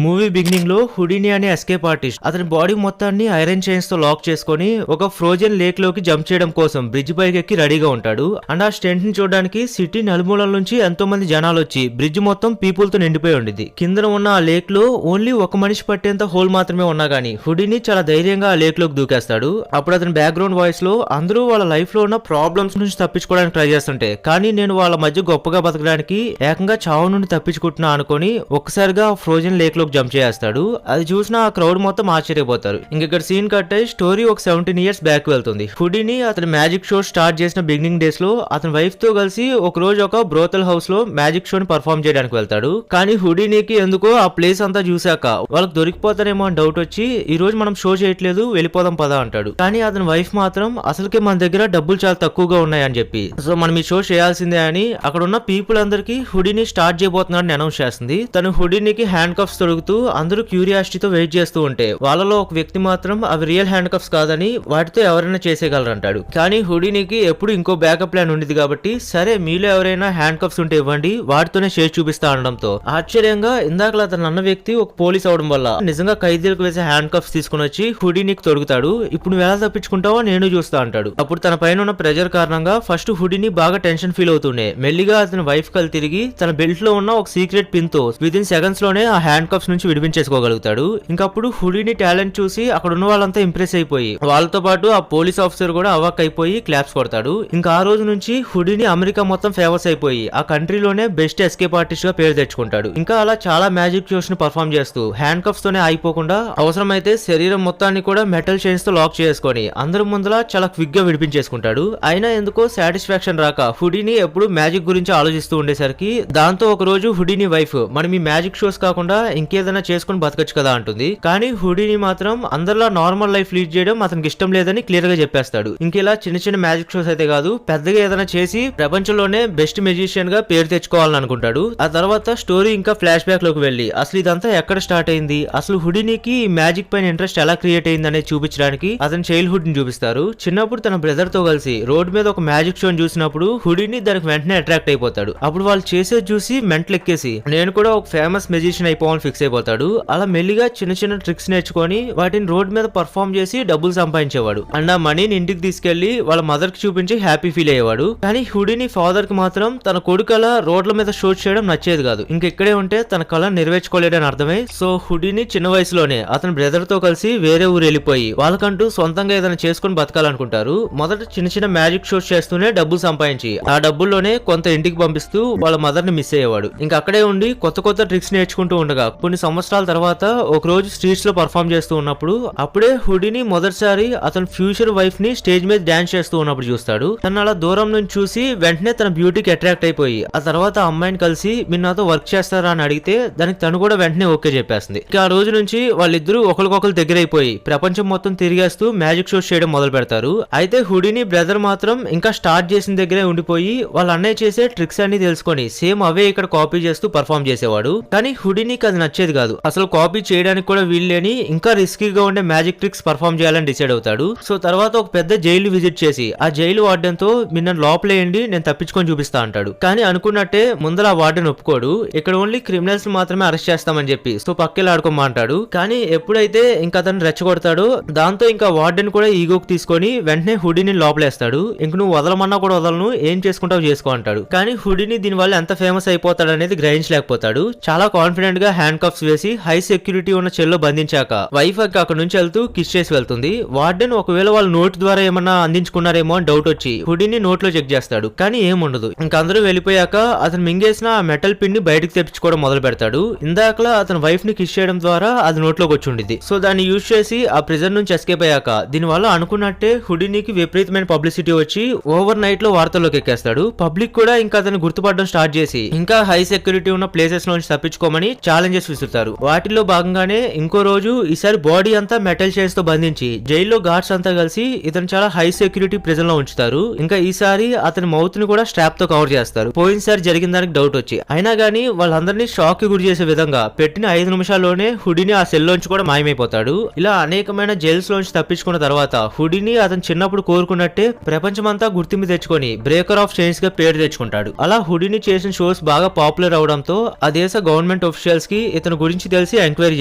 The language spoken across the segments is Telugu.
మూవీ బిగినింగ్ లో హుడిని అనే ఎస్కేప్ ఆర్టిస్ట్ అతని బాడీ మొత్తాన్ని ఐరన్ చైన్స్ తో లాక్ చేసుకుని ఒక ఫ్రోజన్ లేక్ లోకి జంప్ చేయడం కోసం బ్రిడ్జ్ పైకి ఎక్కి రెడీగా ఉంటాడు. అండ్ ఆ స్టెంట్ ని చూడడానికి సిటీ నలుమూలల నుంచి ఎంతో మంది జనాలు వచ్చి బ్రిడ్జ్ మొత్తం పీపుల్ తో నిండిపోయి ఉండేది. కింద ఉన్న ఆ లేక్ లో ఓన్లీ ఒక మనిషి పట్టేంత హోల్ మాత్రమే ఉన్నా గానీ హుడిని చాలా ధైర్యంగా ఆ లేక్ లోకి దూకేస్తాడు. అప్పుడు అతని బ్యాక్గ్రౌండ్ వాయిస్ లో అందరూ వాళ్ళ లైఫ్ లో ఉన్న ప్రాబ్లమ్స్ నుంచి తప్పించుకోవడానికి ట్రై చేస్తుంటే కానీ నేను వాళ్ళ మధ్య గొప్పగా బతకడానికి ఏకంగా చావు నుండి తప్పించుకుంటున్నా అనుకుని ఒక్కసారిగా ఫ్రోజన్ లేక్ లోకి జంప్ చేస్తాడు. అది చూసిన ఆ క్రౌడ్ మొత్తం ఆశ్చర్యపోతారు. ఇక్కడ సీన్ కట్ అయ్యి స్టోరీ ఒక 17 years బ్యాక్ వెళ్తుంది. హుడిని అతని మ్యాజిక్ షో స్టార్ట్ చేసిన బిగినింగ్ డేస్ లో అతని వైఫ్ తో కలిసి ఒక రోజు ఒక బ్రోతల్ హౌస్ లో మ్యాజిక్ షోని పర్ఫార్మ్ చేయడానికి వెళ్తాడు. కానీ హుడినికి ఎందుకో ఆ ప్లేస్ అంతా చూసాక వాళ్ళకి దొరికిపోతారేమో అని డౌట్ వచ్చి ఈ రోజు మనం షో చేయట్లేదు వెళ్ళిపోదాం పదా అంటాడు. కానీ అతని వైఫ్ మాత్రం అసలుకే మన దగ్గర డబ్బులు చాలా తక్కువగా ఉన్నాయని చెప్పి సో మనం ఈ షో చేయాల్సిందే అని అక్కడ ఉన్న పీపుల్ అందరికి హుడిని స్టార్ట్ చేయబోతున్నాడని అనౌన్స్ చేస్తుంది. తను హుడినికి హ్యాండ్ కఫ్స్ తొడుగుతూ అందరూ క్యూరియాసిటీతో వెయిట్ చేస్తూ ఉంటే వాళ్ళలో ఒక వ్యక్తి మాత్రం అవి రియల్ హ్యాండ్ కఫ్స్ కాదని వాటితో ఎవరైనా చేసేయగలరంటాడు. కానీ హుడినికి ఎప్పుడు ఇంకో బ్యాకప్ ప్లాన్ ఉండేది కాబట్టి సరే మీలో ఎవరైనా హ్యాండ్ కఫ్స్ ఉంటే ఇవ్వండి వాటితోనే చేసి చూపిస్తా అనడంతో ఆశ్చర్యంగా ఇందాక అతను అన్న వ్యక్తి ఒక పోలీస్ అవడం వల్ల నిజంగా ఖైదీలకు వేసే హ్యాండ్ కఫ్స్ తీసుకుని వచ్చి హుడినికి తొడుగుతాడు. ఇప్పుడు నువ్వు ఎలా తప్పించుకుంటావో నేను చూస్తా అంటాడు. అప్పుడు తన పైన ఉన్న ప్రెజర్ కారణంగా ఫస్ట్ హుడిని బాగా టెన్షన్ ఫీల్ అవుతూనే మెల్లిగా అతని వైఫ్ కల్ తిరిగి తన బెల్ట్ లో ఉన్న ఒక సీక్రెట్ పిన్ తో విదిన్ సెకండ్స్ లోనే ఆ హ్యాండ్ కప్స్ నుంచి విడిపించేసుకోగలుగుతాడు. ఇంకప్పుడు హుడిని టాలెంట్ చూసి అక్కడ ఉన్న వాళ్ళంతా ఇంప్రెస్ అయిపోయి వాళ్ళతో పాటు ఆ పోలీస్ ఆఫీసర్ కూడా అవాక్ అయిపోయి క్లాప్స్ కొడతాడు. ఇంకా ఆ రోజు నుంచి హుడిని అమెరికా మొత్తం ఫేమస్ అయిపోయి ఆ కంట్రీలోనే బెస్ట్ ఎస్కేప్ ఆర్టిస్ట్ గా పేరు తెచ్చుకుంటాడు. ఇంకా అలా చాలా మ్యాజిక్ షోస్ ని పర్ఫార్మ్ చేస్తూ హ్యాండ్ కప్స్ తోనే అయిపోకుండా అవసరమైతే శరీరం మొత్తాన్ని కూడా మెటల్ చైన్స్ తో లాక్ చేసుకొని అందరి ముందర చాలా క్విక్ గా విడిపించేసుకుంటాడు. అయినా ఎందుకో సాటిస్ఫాక్షన్ రాక హుడిని ఎప్పుడు మ్యాజిక్ గురించి ఆలోచిస్తూ ఉండేసరికి దాంతో ఒక రోజు హుడిని వైఫ్ మనం ఈ మ్యాజిక్ షోస్ కాకుండా ఇంకేదైనా చేసుకుని బతకచ్చు కదా అంటుంది. కానీ హుడిని మాత్రం అందరిలా నార్మల్ లైఫ్ లీడ్ చేయడం అతనికి ఇష్టం లేదని క్లియర్ గా చెప్పేస్తాడు. ఇంకెలా చిన్న చిన్న మ్యాజిక్ షోస్ అయితే కాదు పెద్దగా ఏదైనా చేసి ప్రపంచంలోనే బెస్ట్ మెజిషియన్ గా పేరు తెచ్చుకోవాలని అనుకుంటాడు. ఆ తర్వాత స్టోరీ ఇంకా ఫ్లాష్ బ్యాక్ లోకి వెళ్లి అసలు ఇదంతా ఎక్కడ స్టార్ట్ అయింది, అసలు హుడినికి ఈ మ్యాజిక్ పైన ఇంట్రెస్ట్ ఎలా క్రియేట్ అయింది అనేది చూపించడానికి అతని చైల్డ్హుడ్ ని చూపిస్తారు. చిన్నప్పుడు తన బ్రదర్ తో కలిసి రోడ్ మీద ఒక మ్యాజిక్ షోని చూసినప్పుడు హుడిని దానికి వెంటనే అట్రాక్ట్ అయిపోతాడు. అప్పుడు వాళ్ళు చేసేది చూసి మెంటల్ ఎక్కేసి నేను కూడా ఒక ఫేమస్ మెజిషియన్ అయిపోవాలని ఫిక్స్ అయిపోతాడు. అలా మెల్లిగా చిన్న చిన్న ట్రిక్స్ నేర్చుకొని వాటిని రోడ్ మీద పర్ఫార్మ్ చేసి డబ్బులు సంపాదించేవాడు. అండ్ ఆ మనీని ఇంటికి తీసుకెళ్లి వాళ్ళ మదర్ కి చూపించి హ్యాపీ ఫీల్ అయ్యేవాడు. కానీ హుడిని ఫాదర్ కి మాత్రం తన కొడుకు అలా రోడ్ల మీద షో చేయడం నచ్చేది కాదు. ఇంకెక్కడే ఉంటే తన కళ నెరవేర్చుకోలేడని అర్థమై సో హుడిని చిన్న వయసులోనే అతని బ్రదర్ తో కలిసి వేరే ఊరు వెళ్ళిపోయి వాళ్ళకంటూ సొంతంగా ఏదైనా చేసుకుని బతకాలనుకుంటారు. మొదట చిన్న చిన్న మ్యాజిక్ షోస్ చేస్తూనే డబ్బులు సంపాదించి ఆ డబ్బుల్లోనే కొంత ఇంటికి పంపిస్తూ వాళ్ళ మదర్ ని మిస్ అయ్యేవాడు. ఇంకా అక్కడే ఉండి కొత్త కొత్త ట్రిక్స్ నేర్చుకుంటూ ఉండగా కొన్ని సంవత్సరాల తర్వాత ఒక రోజు స్ట్రీట్స్ లో పర్ఫార్మ్ చేస్తూ ఉన్నప్పుడు అప్పుడే హుడిని మొదటిసారి అతని ఫ్యూచర్ వైఫ్ ని స్టేజ్ మీద డాన్స్ చేస్తూ ఉన్నప్పుడు చూస్తాడు. తను అలా దూరం నుంచి చూసి వెంటనే తన బ్యూటీకి అట్రాక్ట్ అయిపోయి ఆ తర్వాత ఆ అమ్మాయిని కలిసి మీరు నాతో వర్క్ చేస్తారా అని అడిగితే దానికి తను కూడా వెంటనే ఓకే చెప్పేస్తుంది. ఇక ఆ రోజు నుంచి వాళ్ళిద్దరూ ఒకరికొకరు దగ్గర అయిపోయి ప్రపంచం మొత్తం తిరిగేస్తూ మ్యాజిక్ షోస్ చేయడం మొదలు పెడతారు. అయితే హుడిని బ్రదర్ మాత్రం ఇంకా స్టార్ట్ చేసిన దగ్గరే ఉండిపోయి వాళ్ళ అన్నయ్య చేసే ట్రిక్స్ అన్ని తెలుసుకొని సేమ్ అవే ఇక్కడ కాపీ చేస్తూ పర్ఫార్మ్ చేసేవాడు. కానీ హుడినికి అది నచ్చేది కాదు. అసలు కాపీ చేయడానికి కూడా వీల్లేని ఇంకా రిస్కీగా ఉండే మ్యాజిక్ ట్రిక్స్ పర్ఫార్మ్ చేయాలని డిసైడ్ అవుతాడు. సో తర్వాత ఒక పెద్ద జైలు విజిట్ చేసి ఆ జైలు వార్డెన్ తో మీరు లోపలేయండి నేను తప్పించుకొని చూపిస్తా అంటాడు. కానీ అనుకున్నట్టే ముందర ఆ వార్డెన్ ఒప్పుకోడు. ఇక్కడ ఓన్లీ క్రిమినల్స్ మాత్రమే అరెస్ట్ చేస్తామని చెప్పి సో పక్కకి ఆడుకోమంటాడు. కానీ ఎప్పుడైతే ఇంకా అతను రెచ్చగొడతాడో దాంతో ఇంకా వార్డెన్ కూడా ఈగోకి తీసుకొని వెంటనే హుడిని లోపలేస్తాడు. ఇంక నువ్వు వదలమన్నా కూడా వదలను ఏం చేసుకుంటావు చేసుకో అంటాడు. కానీ హుడిని దీని వల్ల ఎంత ఫేమస్ అయిపోతాడు అనేది గ్రహించలేకపోతాడు. చాలా కాన్ఫిడెంట్ గా హ్యాండ్ కప్స్ వేసి హై సెక్యూరిటీ ఉన్న చెల్లో బంధించాక వైఫ్ అక్కడ నుంచి వెళ్తూ కిస్ చేసి వెళ్తుంది. వార్డెన్ ఒకవేళ వాళ్ళ నోట్ ద్వారా ఏమన్నా అందించుకున్నారేమో అని డౌట్ వచ్చి హుడిని నోట్ లో చెక్ చేస్తాడు. కానీ ఏముండదు. ఇంక అందరూ వెళ్ళిపోయాక అతను మింగేసిన ఆ మెటల్ పిన్ ని బయటకు తెప్పించుకోవడం మొదలు పెడతాడు. ఇందాకలా అతని వైఫ్ ని కిస్ చేయడం ద్వారా అది నోట్లోకి వచ్చి ఉండిద్ది. సో దాన్ని యూజ్ చేసి ఆ ప్రిజన్ నుంచి ఎస్కేప్ అయ్యాక దీని వల్ల అనుకున్నట్టే హుడినికి విపరీతమైన పబ్లిసిటీ వచ్చి ఓవర్ నైట్ లో వార్తల్లోకి ఎక్కేస్తాడు. పబ్లిక్ కూడా ఇంకా అతన్ని గుర్తుపడడం స్టార్ట్ చేసి ఇంకా హై సెక్యూరిటీ ఉన్న ప్లేసెస్ నుంచి తప్పించుకోమని ఛాలెంజెస్ విసురుతారు. వాటిలో భాగంగానే ఇంకో రోజు ఈసారి బాడీ అంతా మెటల్ చైన్స్ తో బంధించి జైల్లో గార్డ్స్ అంతా కలిసి ఇతను చాలా హై సెక్యూరిటీ ప్రిజన్ లో ఉంచుతారు. ఇంకా ఈసారి అతని మౌత్ ని కూడా స్ట్రాప్ తో కవర్ చేస్తారు. పోయినసారి జరిగిన దానికి డౌట్ వచ్చి అయినా గానీ వాళ్ళందరినీ షాక్ కి గురి చేసే విధంగా పెట్టిన 5 నిమిషాల్లోనే హుడిని ఆ సెల్ లోంచి కూడా మాయమైపోతాడు. ఇలా అనేకమైన జైల్స్ లోంచి తప్పించుకున్న తర్వాత హుడిని అతను చిన్నప్పుడు కోరుకున్నట్టే ప్రపంచమంతా గుర్తింపు తెచ్చుకొని బ్రేకర్ ఆఫ్ చైన్స్ గా పేరు తెచ్చుకుంటాడు. అలా హుడిని చేసిన షోస్ బాగా పాపులర్ అవడంతో ఆ దేశ గవర్నమెంట్ ఆఫీషియల్స్ కి ఇతను అతని గురించి తెలిసి ఎంక్వైరీ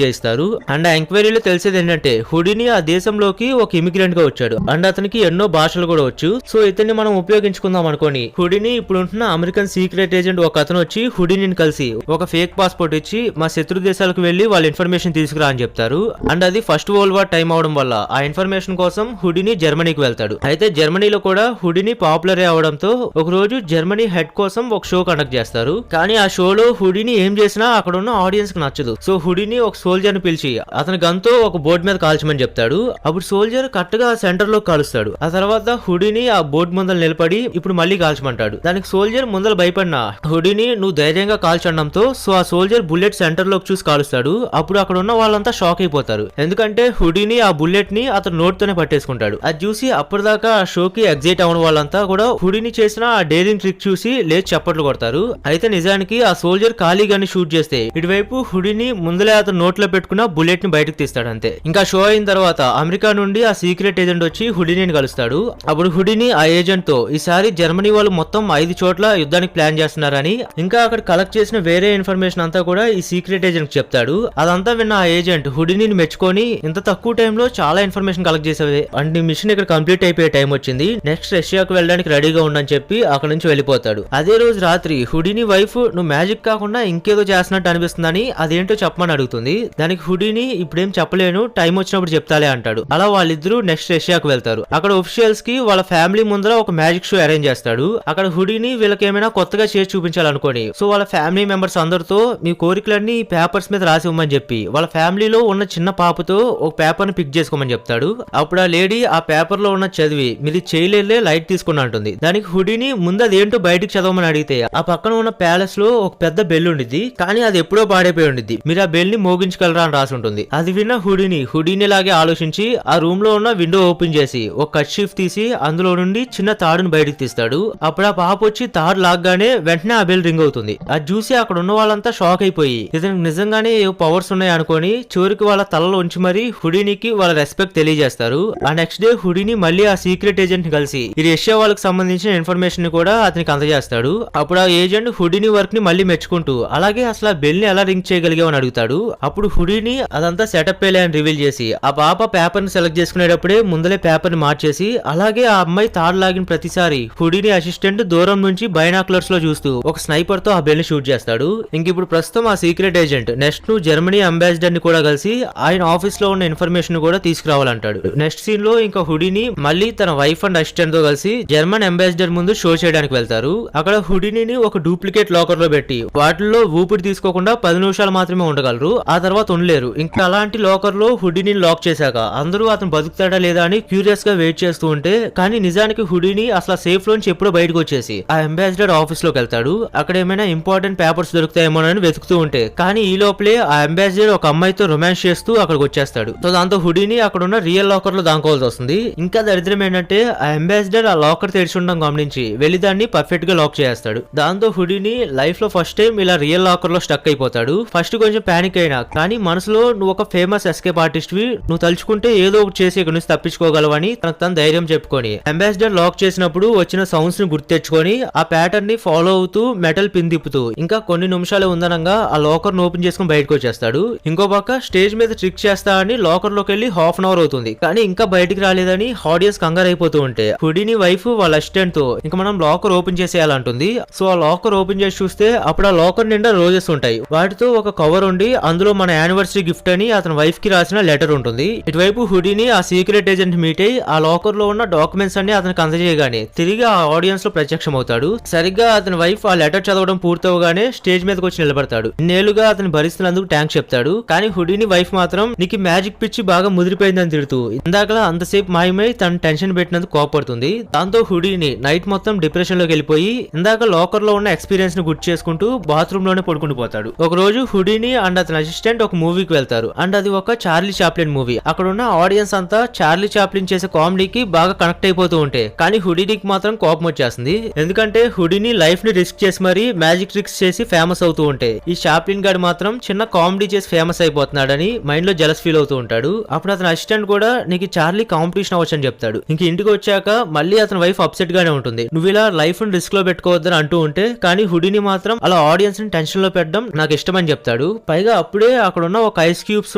చేస్తారు. అండ్ ఆ ఎంక్వైరీలో తెలిసేది ఏంటంటే హుడిని ఆ దేశంలోకి ఒక ఇమిగ్రెంట్ గా వచ్చాడు అండ్ అతనికి ఎన్నో భాషలు కూడా వచ్చు. సో ఇతన్ని మనం ఉపయోగించుకుందాం అనుకోని హుడిని ఇప్పుడు ఉంటున్న అమెరికన్ సీక్రెట్ ఏజెంట్ ఒక అతను వచ్చి హుడిని కలిసి ఒక ఫేక్ పాస్పోర్ట్ ఇచ్చి మా శత్రు దేశాలకు వెళ్లి వాళ్ళ ఇన్ఫర్మేషన్ తీసుకురా అని చెప్తారు. అండ్ అది ఫస్ట్ వరల్డ్ వార్ టైం అవడం వల్ల ఆ ఇన్ఫర్మేషన్ కోసం హుడిని జర్మనీకి వెళ్తాడు. అయితే జర్మనీలో కూడా హుడిని పాపులర్ అవడంతో ఒక రోజు జర్మనీ హెడ్ కోసం ఒక షో కండక్ట్ చేస్తారు. కానీ ఆ షోలో హుడిని ఏం చేసినా అక్కడ ఉన్న ఆడియన్స్ కి నచ్చదు. సో హుడిని ఒక సోల్జర్ ని పిలిచి అతని గన్తో ఒక బోర్డు మీద కాల్చమని చెప్తాడు. అప్పుడు సోల్జర్ కరెక్ట్ గా సెంటర్ లో కాలుస్తాడు. ఆ తర్వాత హుడిని ఆ బోర్డు ముందర నిలబడి ఇప్పుడు మళ్ళీ కాల్చమంటాడు. దానికి సోల్జర్ ముందర భయపడిన హుడిని నువ్వు ధైర్యంగా కాల్చడంతో సో ఆ సోల్జర్ బుల్లెట్ సెంటర్ లోకి చూసి కాలుస్తాడు. అప్పుడు అక్కడ ఉన్న వాళ్ళంతా షాక్ అయిపోతారు. ఎందుకంటే హుడిని ఆ బుల్లెట్ ని అతను నోట్ తోనే పట్టేసుకుంటాడు. అది చూసి అప్పటిదాకా ఆ షోకి ఎగ్జైట్ అవడం వాళ్ళంతా కూడా హుడిని చేసిన ఆ డేరింగ్ ట్రిక్ చూసి లేచి చప్పట్లు కొడతారు. అయితే నిజానికి ఆ సోల్జర్ ఖాళీగాని షూట్ చేస్తే ఇటువైపు హుడిని ముందలే అతను నోట్లో పెట్టుకున్న బుల్లెట్ ని బయటకు తీస్తాడు అంతే. ఇంకా షో అయిన తర్వాత అమెరికా నుండి ఆ సీక్రెట్ ఏజెంట్ వచ్చి హుడిని కలుస్తాడు. అప్పుడు హుడిని ఆ ఏజెంట్ తో ఈసారి జర్మనీ వాళ్ళు మొత్తం 5 చోట్ల యుద్ధానికి ప్లాన్ చేస్తున్నారని ఇంకా అక్కడ కలెక్ట్ చేసిన వేరే ఇన్ఫర్మేషన్ అంతా కూడా ఈ సీక్రెట్ ఏజెంట్ చెప్తాడు. అదంతా విన్న ఆ ఏజెంట్ హుడిని మెచ్చుకొని ఇంత తక్కువ టైంలో చాలా ఇన్ఫర్మేషన్ కలెక్ట్ చేసేది అండ్ నీ మిషన్ ఇక్కడ కంప్లీట్ అయిపోయే టైం వచ్చింది, నెక్స్ట్ రష్యాకు వెళ్ళడానికి రెడీగా ఉండని చెప్పి అక్కడ నుంచి వెళ్ళిపోతాడు. అదే రోజు రాత్రి హుడిని వైఫ్ నువ్వు మ్యాజిక్ కాకుండా ఇంకేదో చేస్తున్నట్టు అనిపిస్తుందని అదేంటో చెప్పమని అడుగుతుంది. దానికి హుడిని ఇప్పుడేం చెప్పలేను, టైం వచ్చినప్పుడు చెప్తాలే అంటాడు. అలా వాళ్ళిద్దరూ నెక్స్ట్ రష్యాకు వెళ్తారు. అక్కడ ఒఫిషియల్స్ కి వాళ్ళ ఫ్యామిలీ ముందర ఒక మ్యాజిక్ షో అరేంజ్ చేస్తాడు. అక్కడ హుడిని వీళ్ళకి ఏమైనా కొత్తగా చేసి చూపించాలనుకోని సో వాళ్ళ ఫ్యామిలీ మెంబర్స్ అందరితో మీ కోరికలన్నీ ఈ పేపర్స్ మీద రాసి ఇవ్వమని చెప్పి వాళ్ళ ఫ్యామిలీలో ఉన్న చిన్న పాపతో ఒక పేపర్ ని పిక్ చేసుకోమని చెప్తాడు. అప్పుడు ఆ లేడీ ఆ పేపర్ లో ఉన్న చదివి మీరు చేయలేలే లైట్ తీసుకుని అంటుంది. దానికి హుడిని ముందు అదేంటో బయటకు చదవమని అడిగితే ఆ పక్కన ఉన్న ప్యాలెస్ లో ఒక పెద్ద బెల్ ఉండిద్ది, కానీ అది ఎప్పుడో పాడైపోయి ఉండిద్ది, మీరు ఆ బెల్ ని మోగించగలరా అని రాసి ఉంటుంది. అది విన్న హుడిని లాగే ఆలోచించి ఆ రూమ్ లో ఉన్న విండో ఓపెన్ చేసి ఒక కట్ షీఫ్ తీసి అందులో నుండి చిన్న తాడును బయటకు తీస్తాడు. అప్పుడు ఆ పాప వచ్చి తాడు లాగ్గానే వెంటనే ఆ బెల్ రింగ్ అవుతుంది. అది చూసి అక్కడ ఉన్న వాళ్ళంతా షాక్ అయిపోయి ఇతనికి నిజంగానే ఏ పవర్స్ ఉన్నాయి అనుకోని చివరికి వాళ్ళ తలలో ఉంచి మరి హుడినికి వాళ్ళ రెస్పెక్ట్ తెలియజేస్తారు. ఆ నెక్స్ట్ డే హుడిని మళ్ళీ ఆ సీక్రెట్ ఏజెంట్ ని కలిసి ఈ రష్యా వాళ్ళకి సంబంధించిన ఇన్ఫర్మేషన్ ని కూడా అతనికి అందజేస్తాడు. అప్పుడు ఆ ఏజెంట్ హుడిని వర్క్ ని మళ్ళీ మెచ్చుకుంటూ అలాగే అసలు ఆ బెల్ ని ఎలా రింగ్ చేయగలిగామని అడుగుతాడు. అప్పుడు హుడిని అదంతా సెటప్ అని రివీల్ చేసి ఆ పాప పేపర్ ని సెలెక్ట్ చేసుకునేటప్పుడే ముందలే పేపర్ ని మార్చేసి అలాగే ఆ అమ్మాయి తాడు లాగిన ప్రతిసారి హుడిని అసిస్టెంట్ దూరం నుంచి బైనాక్యులర్స్ లో చూస్తూ ఒక స్నైపర్ తో ఆ బెల్ ని షూట్ చేస్తాడు. ఇంక ఇప్పుడు ప్రస్తుతం ఆ సీక్రెట్ ఏజెంట్ నెక్స్ట్ ను జర్మనీ అంబాసిడర్ ని కూడా కలిసి ఆయన ఆఫీస్ లో ఉన్న ఇన్ఫర్మేషన్ కూడా తీసుకురావాలంటాడు. నెక్స్ట్ సీన్ లో ఇంకా హుడిని మళ్ళీ తన వైఫ్ అండ్ అసిస్టెంట్ తో కలిసి జర్మన్ అంబాసిడర్ ముందు షో చేయడానికి వెళ్తారు. అక్కడ హుడిని ఒక డూప్లికేట్ లాకర్ లో పెట్టి వాటిల్లో ఊపిరి తీసుకోకుండా 10 నిమిషాలు మాత్రమే ఉండగలరు, ఆ తర్వాత ఉండలేరు. ఇంకా అలాంటి లాకర్ లో హుడిని లాక్ చేశాక అందరూ అతను బతుకుతాడా లేదా అని క్యూరియస్ గా వెయిట్ చేస్తూ ఉంటే కానీ నిజానికి హుడిని అసలు సేఫ్ లోంచి ఎప్పుడో బయటకు వచ్చేసి ఆ అంబాసిడర్ ఆఫీస్ లోకి వెళ్తాడు. అక్కడ ఏమైనా ఇంపార్టెంట్ పేపర్స్ దొరుకుతాయేమోనని వెతుకుతూ ఉంటే కానీ ఈ లోపలే ఆ అంబాసిడర్ ఒక అమ్మాయితో రొమాన్స్ చేస్తూ అక్కడికి వచ్చేస్తాడు. సో దాంతో హుడిని అక్కడ ఉన్న రియల్ లాకర్ లో దాంకోవాల్సి వస్తుంది. ఇంకా దరిద్రం ఏంటంటే ఆ అంబాసిడర్ ఆ లాకర్ తెరిచి ఉండడం గమనించి వెళ్లి దాన్ని పర్ఫెక్ట్ గా లాక్ చేస్తాడు. దాంతో హుడిని లైఫ్ లో ఫస్ట్ టైం ఇలా రియల్ లాకర్ లో స్టక్ అయిపోతాడు. ఫస్ట్ కొంచెం పానిక్ అయినా కానీ మనసులో నువ్వు ఒక ఫేమస్ ఎస్కేప్ ఆర్టిస్ట్ వి, నువ్వు తలుచుకుంటే ఏదో ఒకటి చేసి ఇక్కడ నుంచి తప్పించుకోగలవని తనకు తన ధైర్యం చెప్పుకొని అంబాసిడర్ లాక్ చేసినప్పుడు వచ్చిన సౌండ్స్ ని గుర్తు తెచ్చుకొని ఆ ప్యాటర్న్ ని ఫాలో అవుతూ మెటల్ పిన్ తిప్పుతూ ఇంకా కొన్ని నిమిషాలు ఉందనంగా ఆ లాకర్ ను ఓపెన్ చేసుకుని బయటకు వచ్చేస్తాడు. ఇంకో పక్క స్టేజ్ మీద ట్రిక్ చేస్తా అని లాకర్ లోకి వెళ్లి హాఫ్ అన్ అవర్ అవుతుంది కానీ ఇంకా బయటికి రాలేదని ఆడియన్స్ కంగారు అయిపోతూ ఉంటే హుడిని వైఫ్ వాళ్ళ అసిస్టెంట్ తో ఇంకా మనం లాకర్ ఓపెన్ చేసేయాలంటుంది. సో ఆ లాకర్ ఓపెన్ చేసి చూస్తే అప్పుడు ఆ లాకర్ నిండా రోజెస్ ఉంటాయి. వాటితో ఒక కవర్ ఉండి అందులో మన యానివర్సరీ గిఫ్ట్ అని అతని వైఫ్ కి రాసిన లెటర్ ఉంటుంది. ఇటువైపు హుడిని ఆ సీక్రెట్ ఏజెంట్ మీట్ అయ్యి ఆ లాకర్ లో ఉన్న డాక్యుమెంట్స్ అన్ని అతనికి అందజేయగానే తిరిగి ఆ ఆడియన్స్ లో ప్రత్యక్షం అవుతాడు. సరిగ్గా అతని వైఫ్ ఆ లెటర్ చదవడం పూర్తవగానే స్టేజ్ మీదకి వచ్చి నిలబడతాడు. ఇన్నేళ్లుగా అతని భరిస్తున్నందుకు థ్యాంక్స్ చెప్తాడు. కానీ హుడిని వైఫ్ మాత్రం నీకు మ్యాజిక్ పిచ్చి బాగా ముదిరిపోయిందని తిడుతూ ఇందాకలా అంతసేపు మాయమై తన టెన్షన్ పెట్టినందుకు కోపడుతుంది. దాంతో హుడిని నైట్ మొత్తం డిప్రెషన్ లోకి వెళ్ళిపోయి ఇందాక లాకర్ లో ఉన్న ఎక్స్పీరియన్స్ ని గుర్తు చేసుకుంటూ బాత్రూమ్ లోనే పడుకుని పోతాడు. ఒక రోజు హుడిని అండ్ అతని అసిస్టెంట్ ఒక మూవీకి వెళ్తారు అండ్ అది ఒక చార్లీ చాప్లిన్ మూవీ. అక్కడ ఉన్న ఆడియన్స్ అంతా చార్లీ చాప్లిన్ చేసే కామెడీకి బాగా కనెక్ట్ అయిపోతూ ఉంటే కానీ హుడినికి మాత్రం కోపం వచ్చేస్తుంది. ఎందుకంటే హుడిని లైఫ్ ని రిస్క్ చేసి మరి మ్యాజిక్ ట్రిక్స్ చేసి ఫేమస్ అవుతూ ఉంటే ఈ చాప్లిన్ గాడు మాత్రం చిన్న కామెడీ చేసి ఫేమస్ అయిపోతున్నాడని మైండ్ లో జలస్ ఫీల్ అవుతూ ఉంటాడు. అప్పుడు అతని అసిస్టెంట్ కూడా నీకు చార్లీ కాంపిటీషన్ అవ్వచ్చు అని చెప్తాడు. ఇంక ఇంటికి వచ్చాక మళ్ళీ అతని వైఫ్ అప్సెట్ గానే ఉంటుంది. నువ్వు ఇలా లైఫ్ ని రిస్క్ లో పెట్టుకోవద్దని అంటూ ఉంటే కానీ హుడిని మాత్రం అలా ఆడియన్స్ ని టెన్షన్ లో పెట్టడం నాకు ఇష్టమని చెప్తాడు. ఉంటాడు. పైగా అప్పుడే అక్కడ ఉన్న ఒక ఐస్ క్యూబ్స్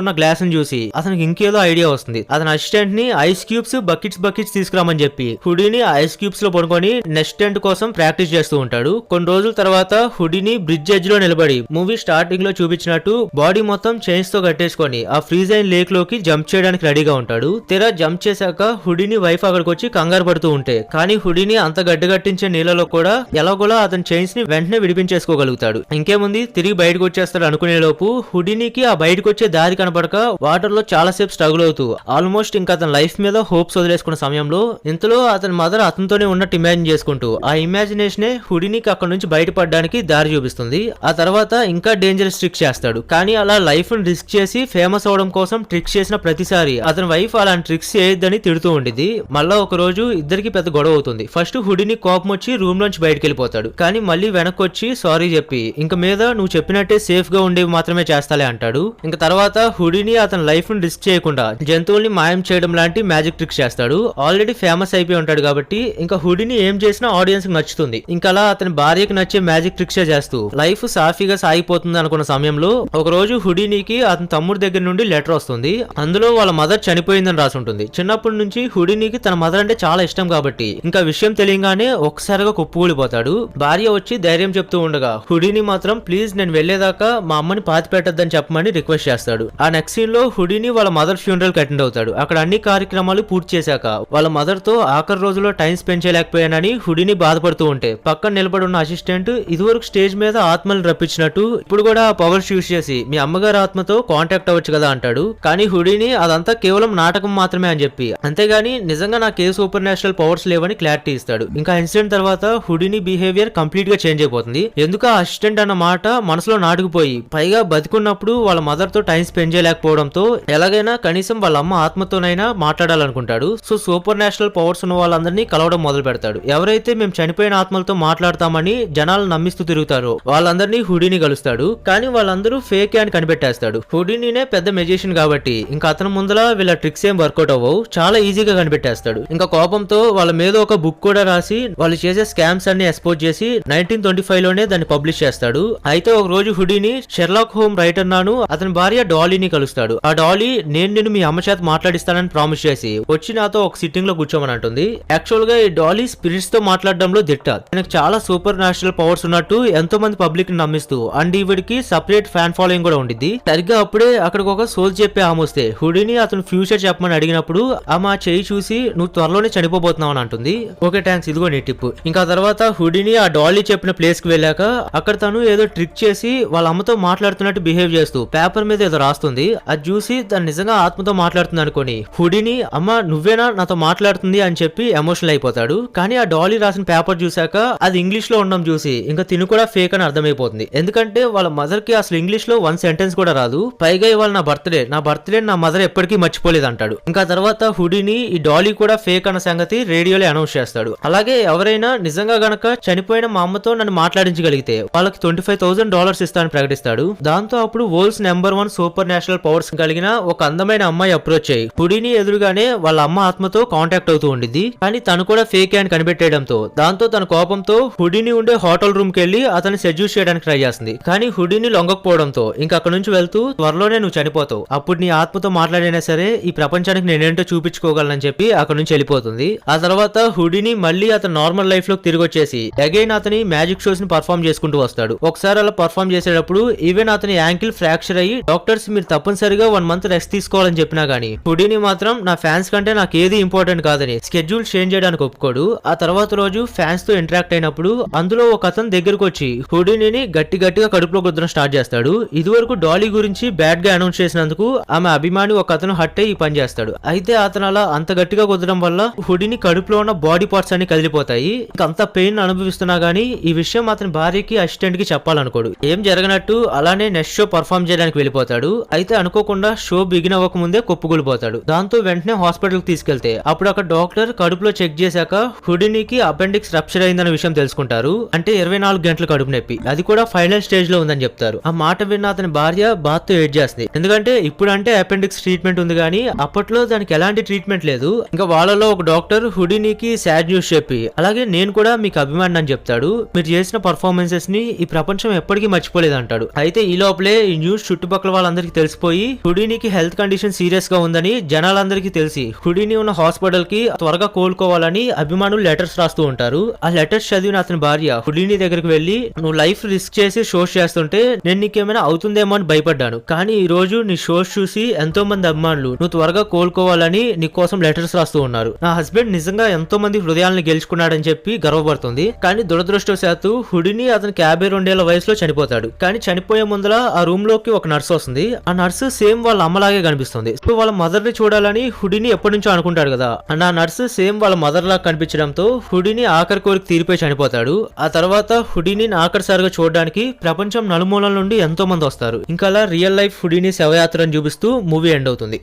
ఉన్న గ్లాస్ ని చూసి అతనికి ఇంకేదో ఐడియా వస్తుంది. అతని అసిస్టెంట్ ని ఐస్ క్యూబ్స్ బకెట్స్ తీసుకురామని చెప్పి హుడీని ఐస్ క్యూబ్స్ లో పడుకొని నెక్స్ట్ టెంట్ కోసం ప్రాక్టీస్ చేస్తూ ఉంటాడు. కొన్ని రోజుల తర్వాత హుడీని బ్రిడ్జ్ ఎడ్జ్ లో నిలబడి మూవీ స్టార్టింగ్ లో చూపించినట్టు బాడీ మొత్తం చైన్స్ తో కట్టేసుకొని ఆ ఫ్రీజ్ అయిన లేక్ లోకి జంప్ చేయడానికి రెడీగా ఉంటాడు. తీరా జంప్ చేశాక హుడీని వైఫ్ అక్కడికి వచ్చి కంగారు పడుతూ ఉంటే కానీ హుడీని అంత గడ్డగట్టించే నీళ్ళలో కూడా ఎలాగోలా అతని చైన్స్ ని వెంటనే విడిపించేసుకోగలుగుతాడు. ఇంకేముంది తిరిగి బయటకు వచ్చేస్తాడు అనుకునే లోపు హుడీనికి ఆ బయటకు వచ్చే దారి కనపడక వాటర్ లో చాలా సేపు స్ట్రగుల్ అవుతూ ఆల్మోస్ట్ ఇంకా అతని లైఫ్ మీద హోప్స్ వదిలేసుకున్న సమయంలో ఇంతలో అతని మదర్ అతనితోనే ఉన్నట్టు ఇమాజిన్ చేసుకుంటూ ఆ ఇమాజినేషనే హుడీనికి అక్కడ నుంచి బయటపడడానికి దారి చూపిస్తుంది. ఆ తర్వాత ఇంకా డేంజరస్ ట్రిక్స్ చేస్తాడు. కానీ అలా లైఫ్ ని రిస్క్ చేసి ఫేమస్ అవడం కోసం ట్రిక్స్ చేసిన ప్రతిసారి అతని వైఫ్ అలాంటి ట్రిక్స్ చేయొద్దని తిడుతూ ఉండిద్ది. మళ్ళా ఒక రోజు ఇద్దరికి పెద్ద గొడవ అవుతుంది. ఫస్ట్ హుడీని కోపం వచ్చి రూమ్ లోంచి బయటకు వెళ్ళిపోతాడు. కానీ మళ్ళీ వెనక్కి వచ్చి సారీ చెప్పి ఇంక మీద నువ్వు చెప్పినట్టే సేఫ్ గా ఉండేవి మాత్రమే చేస్తాలే అంటాడు. ఇంక తర్వాత హుడీని అతని లైఫ్ ని రిస్క్ చేయకుండా జంతువుల్ని మాయం చేయడం లాంటి మ్యాజిక్ ట్రిక్స్ చేస్తాడు. ఆల్రెడీ ఫేమస్ అయిపోయి ఉంటాడు కాబట్టి ఇంకా హుడీని ఏం చేసినా ఆడియన్స్ కి నచ్చుతుంది. ఇంకా అలా అతని భార్యకి నచ్చే మ్యాజిక్ ట్రిక్స్ చేస్తూ లైఫ్ సాఫీగా సాగిపోతుంది అనుకున్న సమయంలో ఒక రోజు హుడీనికి అతని తమ్ముడి దగ్గర నుండి లెటర్ వస్తుంది. అందులో వాళ్ళ మదర్ చనిపోయిందని రాసి ఉంటుంది. చిన్నప్పటి నుంచి హుడీనికి తన మదర్ అంటే చాలా ఇష్టం కాబట్టి ఇంకా విషయం తెలియగానే ఒక్కసారిగా కుప్పకూలిపోతాడు. భార్య వచ్చి ధైర్యం చెప్తూ ఉండగా హుడీని మాత్రం ప్లీజ్ నేను వెళ్లేదాకా మా అమ్మని పాతి పెట్టద్దని చెప్పమని రిక్వెస్ట్ చేస్తాడు. ఆ నెక్స్ట్ సీన్ లో హుడీని వాళ్ళ మదర్ ఫ్యూనరల్ కి అటెండ్ అవుతాడు. అక్కడ అన్ని కార్యక్రమాలు పూర్తి చేశాక వాళ్ళ మదర్ తో ఆఖరి రోజులో టైం స్పెండ్ చేయలేకపోయానని హుడీని బాధపడుతూ ఉంటే పక్కన నిలబడి ఉన్న అసిస్టెంట్ ఇదివరకు స్టేజ్ మీద ఆత్మలు రప్పించినట్టు ఇప్పుడు కూడా పవర్స్ యూజ్ చేసి మీ అమ్మగారి ఆత్మతో కాంటాక్ట్ అవ్వచ్చు కదా అంటాడు. కానీ హుడీని అదంతా కేవలం నాటకం మాత్రమే అని చెప్పి అంతేగాని నిజంగా నాకు ఏ సూపర్ నేషనల్ పవర్స్ లేవని క్లారిటీ ఇస్తాడు. ఇంకా ఇన్సిడెంట్ తర్వాత హుడీని బిహేవియర్ కంప్లీట్ గా చేంజ్ అయిపోతుంది. ఎందుకు ఆ అసిస్టెంట్ అన్న మాట మనసులో నాటుకుపోయి పైగా బతికున్నప్పుడు వాళ్ళ మదర్ తో టైం స్పెండ్ చేయలేకపోవడంతో ఎలాగైనా కనీసం వాళ్ళ అమ్మ ఆత్మతోనైనా మాట్లాడాలనుకుంటాడు. సో సూపర్ నేషనల్ పవర్స్ ఉన్న వాళ్ళందరినీ కలవడం మొదలు పెడతాడు. ఎవరైతే మేము చనిపోయిన ఆత్మలతో మాట్లాడతామని జనాలు నమ్మిస్తూ తిరుగుతారో వాళ్ళందరినీ హుడీని కలుస్తాడు. కానీ వాళ్ళందరూ ఫేక్ అని కనిపెట్టేస్తాడు. హుడీనినే పెద్ద మెజిషియన్ కాబట్టి ఇంకా అతని ముందర వీళ్ళ ట్రిక్స్ ఏం వర్కౌట్ అవ్వవు. చాలా ఈజీగా కనిపెట్టేస్తాడు. ఇంకా కోపంతో వాళ్ళ మీద ఒక బుక్ కూడా రాసి వాళ్ళు చేసే స్కామ్స్ అన్ని ఎక్స్పోజ్ చేసి 1925 లోనే దాన్ని పబ్లిష్ చేస్తాడు. అయితే ఒక రోజు హుడీని షెర్లాక్ హోమ్ రైటర్ నాను అతని భార్య డాలీని కలుస్తాడు. ఆ డాలీ నేను నిన్ను మీ అమ్మ చేత మాట్లాడిస్తానని ప్రామిస్ చేసి వచ్చి నాతో ఒక సిట్టింగ్ లో కూర్చోమని అంటుంది. యాక్చువల్ గా ఈ డాలీ స్పిరిట్స్ తో మాట్లాడడంలో దిట్ట. తనకు చాలా సూపర్ నేషనల్ పవర్స్ ఉన్నట్టు ఎంతో మంది పబ్లిక్ ని నమ్మిస్తూ అండ్ ఈవిడికి సపరేట్ ఫ్యాన్ ఫాలోయింగ్ కూడా ఉండిద్ది. సరిగ్గా అప్పుడే అక్కడికి ఒక సోల్ చెప్పే ఆమె వస్తే హుడీని అతను ఫ్యూచర్ చెప్పమని అడిగినప్పుడు ఆమె ఆ చేయి చూసి నువ్వు త్వరలోనే చనిపోబోతున్నావు అని అంటుంది. ఓకే థ్యాంక్స్, ఇదిగో నీ టిప్. ఇంకా తర్వాత హుడీని ఆ డాలీ చెప్పిన ప్లేస్ కి వెళ్ళాక అక్కడ తను ఏదో ట్రిక్ చేసి వాళ్ళ అమ్మతో మాట్లాడుతున్నట్టు బిహేవ్ చేస్తూ పేపర్ మీద ఏదో రాస్తుంది. అది చూసి తను నిజంగా ఆత్మతో మాట్లాడుతుంది అనుకోని హుడీని అమ్మ నువ్వేనా నాతో మాట్లాడుతుంది అని చెప్పి ఎమోషనల్ అయిపోతాడు. కానీ ఆ డాలీ రాసిన పేపర్ చూసాక అది ఇంగ్లీష్ లో ఉండడం చూసి ఇంకా తిను కూడా ఫేక్ అని అర్థమైపోతుంది. ఎందుకంటే వాళ్ళ మదర్ కి అసలు ఇంగ్లీష్ లో వన్ సెంటెన్స్ కూడా రాదు. పైగా ఇవాళ నా బర్త్డే నా మదర్ ఎప్పటికీ మర్చిపోలేదు అంటాడు. ఇంకా తర్వాత హుడీని ఈ డాలీ కూడా ఫేక్ అన్న సంగతి రేడియోలో అనౌన్స్ చేస్తాడు. అలాగే ఎవరైనా నిజంగా గనక చనిపోయిన మా అమ్మతో నన్ను మాట్లాడించగలిగితే వాళ్ళకి $25,000 ఇస్తానని ప్రకటిస్తాడు. దాంతో అప్పుడు world's number 1 super national powers కలిగిన ఒక అందమైన అమ్మాయి అప్రోచ్ అయ్యి హుడీని ఎదురుగానే వాళ్ళ అమ్మ ఆత్మతో కాంటాక్ట్ అవుతూ ఉండిద్ది. కానీ తను కూడా ఫేక్ అని కనిపెట్టేయడంతో దాంతో తన కోపంతో హుడీని ఉండే హోటల్ రూమ్ కి వెళ్లి అతన్ని సెడ్యూస్ చేయడానికి ట్రై చేస్తుంది. కానీ హుడీని లొంగకపోవడంతో ఇంకా అక్కడ నుంచి వెళ్తూ త్వరలోనే నువ్వు చనిపోతావు, అప్పుడు నీ ఆత్మతో మాట్లాడినా సరే ఈ ప్రపంచానికి నేనేంటో చూపించుకోగలనని చెప్పి అక్కడ నుంచి వెళ్ళిపోతుంది. ఆ తర్వాత హుడీని మళ్ళీ అతను నార్మల్ లైఫ్ లోకి తిరిగి వచ్చేసి అగైన్ అతని మ్యాజిక్ షోస్ ని పర్ఫామ్ చేసుకుంటూ వస్తాడు. ఒకసారి అలా పర్ఫామ్ చేసేటప్పుడు ఈవెన్ అతని యాంకిల్ ఫ్రాక్చర్ అయ్యి డాక్టర్స్ మీరు తప్పనిసరిగా 1 month రెస్ట్ తీసుకోవాలని చెప్పినా గానీ హుడీని మాత్రం నా ఫ్యాన్స్ కంటే నాకు ఏది ఇంపార్టెంట్ కాదని స్కెడ్యూల్ చేంజ్ చేయడానికి ఒప్పుకోడు. ఆ తర్వాత రోజు ఫ్యాన్స్ తో ఇంటరాక్ట్ అయినప్పుడు అందులో ఒక అతను దగ్గరకు వచ్చి హుడీని గట్టిగా కడుపులో గుద్దడం స్టార్ట్ చేస్తాడు. ఇదివరకు డాలీ గురించి బ్యాడ్ గా అనౌన్స్ చేసినందుకు ఆమె అభిమాని ఒక అతను హట్ అయ్యి ఈ పని చేస్తాడు. అయితే అతను అలా అంత గట్టిగా కుదరడం వల్ల హుడీని కడుపులో ఉన్న బాడీ పార్ట్స్ అన్ని కదిలిపోతాయి. అంత పెయిన్ అనుభవిస్తున్నా గానీ ఈ విషయం అతని భార్యకి అసిస్టెంట్ కి చెప్పాలనుకోడు. ఏం జరగనట్టు అలానే నెక్స్ట్ షో పర్ఫామ్ చేయడానికి వెళ్ళిపోతాడు. అయితే అనుకోకుండా షో బిగిన్ అవ్వక ముందే కుప్పకూలిపోతాడు. దాంతో వెంటనే హాస్పిటల్ కి తీసుకెళ్తే అప్పుడు అక్కడ డాక్టర్ కడుపులో చెక్ చేశాక హుడీనికి అపెండిక్స్ రప్చర్ అయిందన్న విషయం తెలుసుకుంటారు. అంటే 24 గంటల కడుపు నొప్పి, అది కూడా ఫైనల్ స్టేజ్ లో ఉందని చెప్తారు. ఆ మాట విన్న అతని భార్య బాధతో ఏడ్ చేస్తుంది. ఎందుకంటే ఇప్పుడు అంటే అపెండిక్స్ ట్రీట్మెంట్ ఉంది కానీ అప్పట్లో దానికి ఎలాంటి ట్రీట్మెంట్ లేదు. ఇంకా వాళ్ళలో ఒక డాక్టర్ హుడీనికి సాడ్ న్యూస్ చెప్పి అలాగే నేను కూడా మీకు అభిమాని అని చెప్తాడు. మీరు చేసిన పర్ఫార్మెన్సెస్ ని ఈ ప్రపంచం ఎప్పటికీ మర్చిపోలేదు అంటాడు. అయితే అయితే ఈ లోపలే ఈ న్యూస్ చుట్టుపక్కల వాళ్ళందరికీ తెలిసిపోయి హుడీనికి హెల్త్ కండిషన్ సీరియస్ గా ఉందని జనాలందరికీ తెలిసి హుడీని ఉన్న హాస్పిటల్ కి త్వరగా కోలుకోవాలని అభిమానులు లెటర్స్ రాస్తూ ఉంటారు. ఆ లెటర్స్ చదివిన అతని భార్య హుడీని దగ్గరికి వెళ్లి, నువ్వు లైఫ్ రిస్క్ చేసి షోస్ చేస్తుంటే నేను నీకేమైనా అవుతుందేమో అని భయపడ్డాను, కానీ ఈ రోజు నీ షోస్ చూసి ఎంతో మంది అభిమానులు నువ్వు త్వరగా కోలుకోవాలని నీ కోసం లెటర్స్ రాస్తూ ఉన్నారు. నా హస్బెండ్ నిజంగా ఎంతో మంది హృదయాలను గెలుచుకున్నాడని చెప్పి గర్వపడుతుంది. కానీ దురదృష్టవశాత్తు హుడీని అతనికి 52 ఏళ్ల వయసులో చనిపోతాడు. కానీ చనిపోయే ముందర ఆ రూమ్ లోకి ఒక నర్స్ వస్తుంది. ఆ నర్సు సేమ్ వాళ్ళ అమ్మలాగే కనిపిస్తుంది. ఇప్పుడు వాళ్ళ మదర్ ని చూడాలని హుడీని ఎప్పటి నుంచో అనుకుంటాడు కదా. అండ్ ఆ నర్సు సేమ్ వాళ్ళ మదర్ లాగా కనిపించడంతో హుడీని ఆఖరి కోరిక తీరిపోయి చనిపోతాడు. ఆ తర్వాత హుడీని ఆఖరిసారిగా చూడడానికి ప్రపంచం నలుమూలల నుండి ఎంతో మంది వస్తారు. ఇంకా అలా రియల్ లైఫ్ హుడీని శవయాత్రను చూపిస్తూ మూవీ ఎండ్ అవుతుంది.